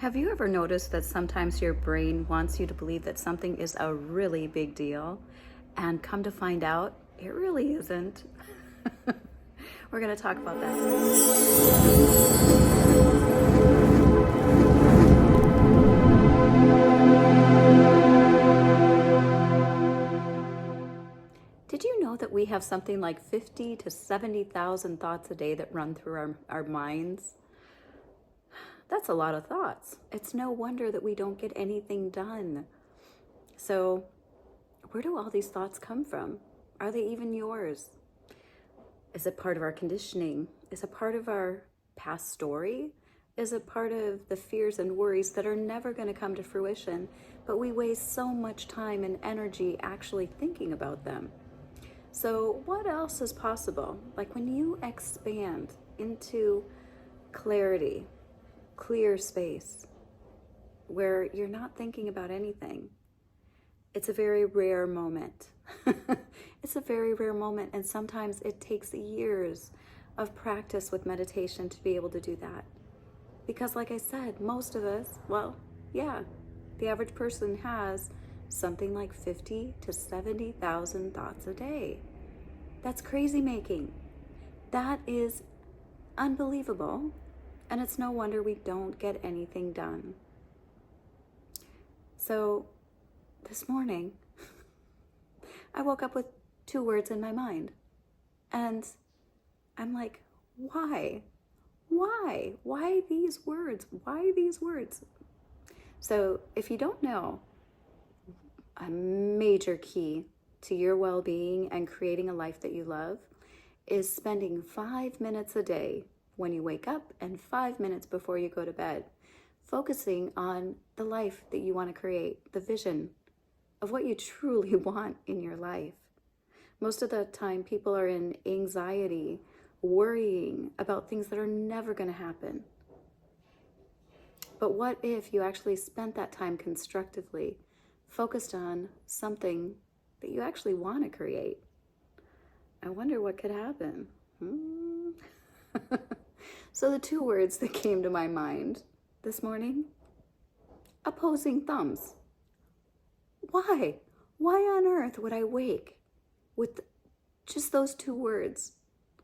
Have you ever noticed that sometimes your brain wants you to believe that something is a really big deal, and come to find out, it really isn't? We're going to talk about that. Did you know that we have something like 50 to 70,000 thoughts a day that run through our minds? That's a lot of thoughts. It's no wonder that we don't get anything done. So, where do all these thoughts come from? Are they even yours? Is it part of our conditioning? Is it part of our past story? Is it part of the fears and worries that are never going to come to fruition, but we waste so much time and energy actually thinking about them? So, what else is possible? Like when you expand into clarity, clear space, where you're not thinking about anything, it's a very rare moment. It's a very rare moment, and sometimes it takes years of practice with meditation to be able to do that. Because like I said, most of us, well, yeah, the average person has something like 50 to 70,000 thoughts a day. That's crazy making. That is unbelievable, and it's no wonder we don't get anything done. So this morning, I woke up with 2 words in my mind, and I'm like, why? Why these words? Why these words? So if you don't know, a major key to your well-being and creating a life that you love is spending 5 minutes a day when you wake up and 5 minutes before you go to bed, focusing on the life that you want to create, the vision of what you truly want in your life. Most of the time, people are in anxiety, worrying about things that are never going to happen. But what if you actually spent that time constructively, focused on something that you actually want to create? I wonder what could happen. So the 2 words that came to my mind this morning: opposing thumbs. Why? Why on earth would I wake with just those 2 words?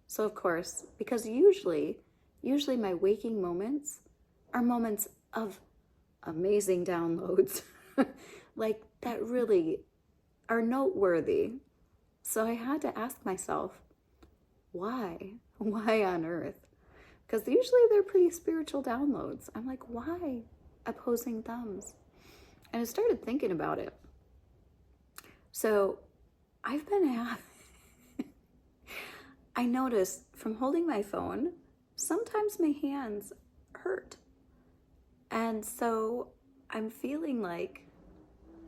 So of course, because usually my waking moments are moments of amazing downloads, like that really are noteworthy. So I had to ask myself, why? Why on earth? Because usually they're pretty spiritual downloads. I'm like, why opposing thumbs? And I started thinking about it. So I've been I noticed from holding my phone, sometimes my hands hurt. And so I'm feeling like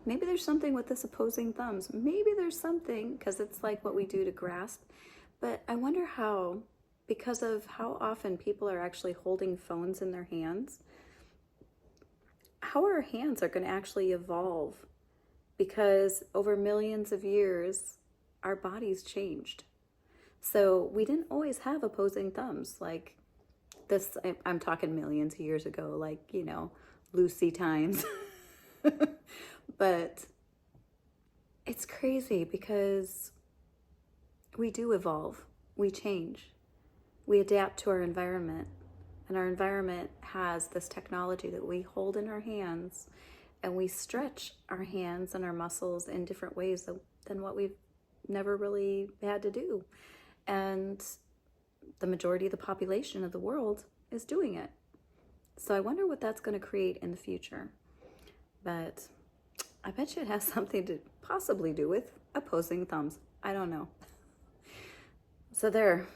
maybe there's something with this opposing thumbs. Maybe there's something, because it's like what we do to grasp. But I wonder how, because of how often people are actually holding phones in their hands, how our hands are going to actually evolve. Because over millions of years, our bodies changed. So we didn't always have opposing thumbs like this. I'm talking millions of years ago, like, Lucy times. But it's crazy because we do evolve, we change, we adapt to our environment, and our environment has this technology that we hold in our hands, and we stretch our hands and our muscles in different ways than what we've never really had to do. And the majority of the population of the world is doing it. So I wonder what that's going to create in the future. But I bet you it has something to possibly do with opposing thumbs. I don't know. So there,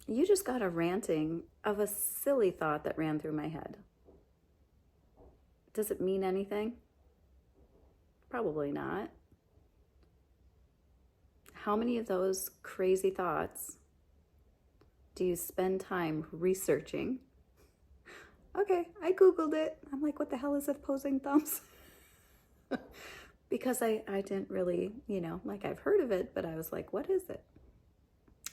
you just got a ranting of a silly thought that ran through my head. Does it mean anything? Probably not. How many of those crazy thoughts do you spend time researching? Okay, I Googled it. I'm like, what the hell is opposing thumbs? Because I didn't really, like I've heard of it, but I was like, what is it?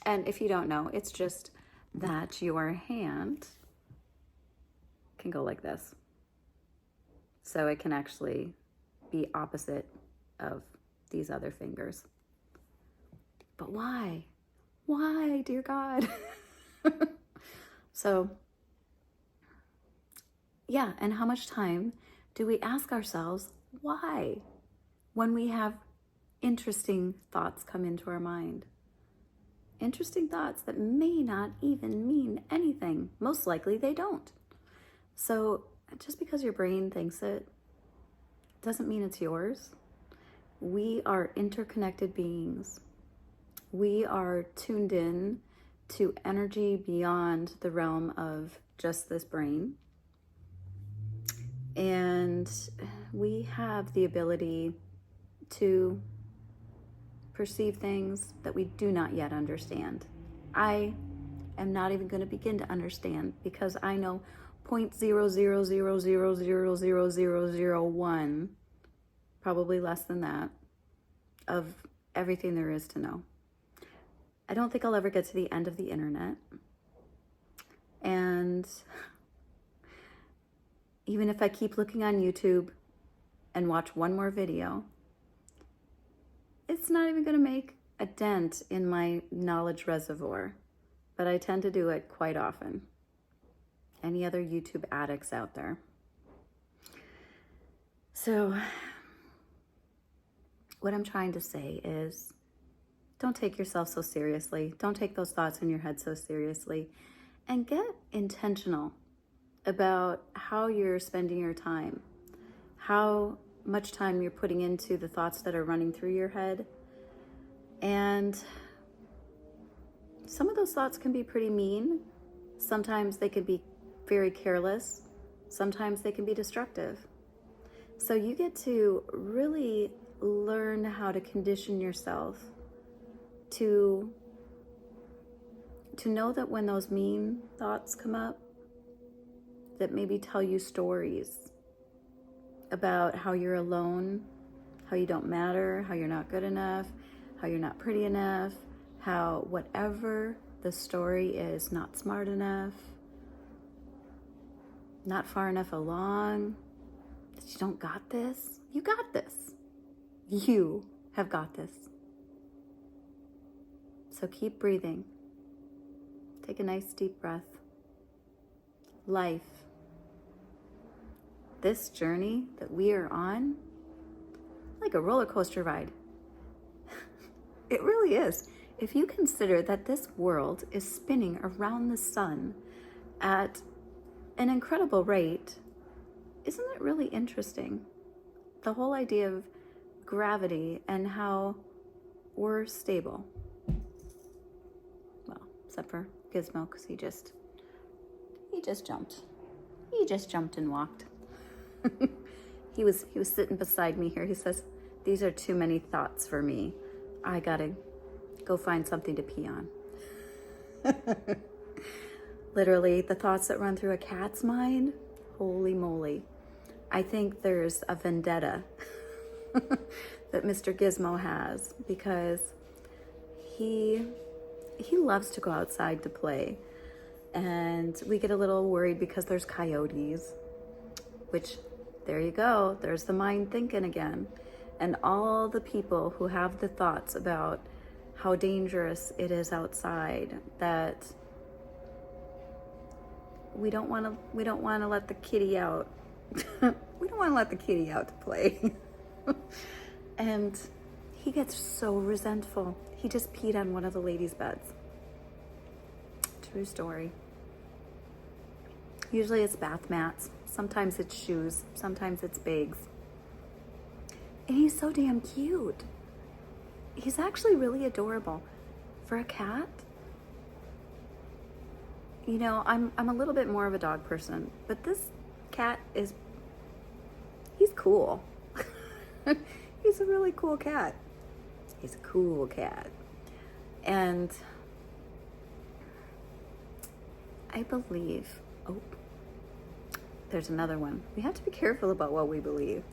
And if you don't know, it's just that your hand can go like this. so it can actually be opposite of these other fingers. But why? Why, dear God? So, yeah, and how much time do we ask ourselves why when we have interesting thoughts come into our mind? Interesting thoughts that may not even mean anything. Most likely they don't. So just because your brain thinks it doesn't mean it's yours. We are interconnected beings. We are tuned in to energy beyond the realm of just this brain. And we have the ability to perceive things that we do not yet understand. I am not even going to begin to understand because I know 0.000000001, probably less than that, of everything there is to know. I don't think I'll ever get to the end of the internet. And even if I keep looking on YouTube and watch one more video, it's not even going to make a dent in my knowledge reservoir, but I tend to do it quite often. Any other YouTube addicts out there? So what I'm trying to say is, don't take yourself so seriously. Don't take those thoughts in your head so seriously, and get intentional about how you're spending your time, how much time you're putting into the thoughts that are running through your head. And some of those thoughts can be pretty mean. Sometimes they can be very careless. Sometimes they can be destructive. So you get to really learn how to condition yourself to know that when those mean thoughts come up, that maybe tell you stories about how you're alone, how you don't matter, how you're not good enough, how you're not pretty enough, how whatever the story is, not smart enough, not far enough along, that you don't got this. You got this. You have got this. So keep breathing. Take a nice deep breath. Life, this journey that we are on, like a roller coaster ride. It really is. If you consider that this world is spinning around the sun at an incredible rate, isn't it really interesting? The whole idea of gravity and how we're stable. Well, except for Gizmo, because he just jumped. He just jumped and walked. He was sitting beside me here. He says, "These are too many thoughts for me. I gotta go find something to pee on." Literally, the thoughts that run through a cat's mind, holy moly. I think there's a vendetta that Mr. Gizmo has, because he loves to go outside to play. And we get a little worried because there's coyotes, which, there you go, there's the mind thinking again. And all the people who have the thoughts about how dangerous it is outside, that we don't want to let the kitty out. We don't want to let the kitty out to play. And he gets so resentful. He just peed on one of the ladies' beds. True story. Usually it's bath mats. Sometimes it's shoes. Sometimes it's bags. And he's so damn cute. He's actually really adorable. For a cat, you know, I'm a little bit more of a dog person, but this cat he's cool. He's a really cool cat. He's a cool cat. And I believe, oh, there's another one. We have to be careful about what we believe.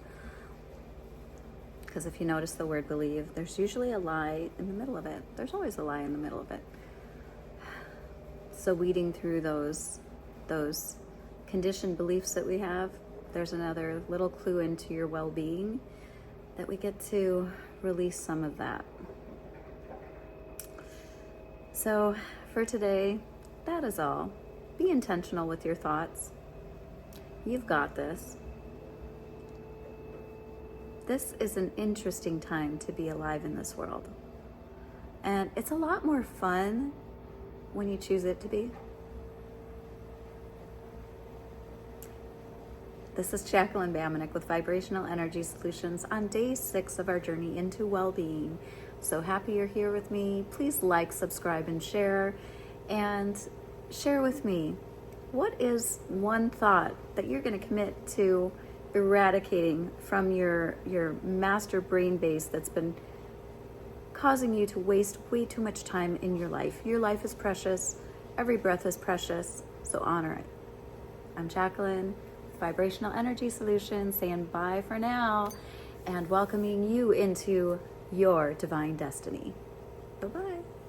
Because if you notice the word believe, there's usually a lie in the middle of it. There's always a lie in the middle of it. So weeding through those conditioned beliefs that we have there's another little clue into your well-being that we get to release some of that. So for today, that is all. Be intentional with your thoughts. You've got this. This is an interesting time to be alive in this world. And it's a lot more fun when you choose it to be. This is Jacqueline Bamanek with Vibrational Energy Solutions on day 6 of our journey into well-being. So happy you're here with me. Please like, subscribe, and share. And share with me, what is one thought that you're going to commit to eradicating from your master brain base that's been causing you to waste way too much time in your life? Your life is precious. Every breath is precious. So honor it. I'm Jacqueline, Vibrational Energy Solutions, saying bye for now and welcoming you into your divine destiny. Bye-bye.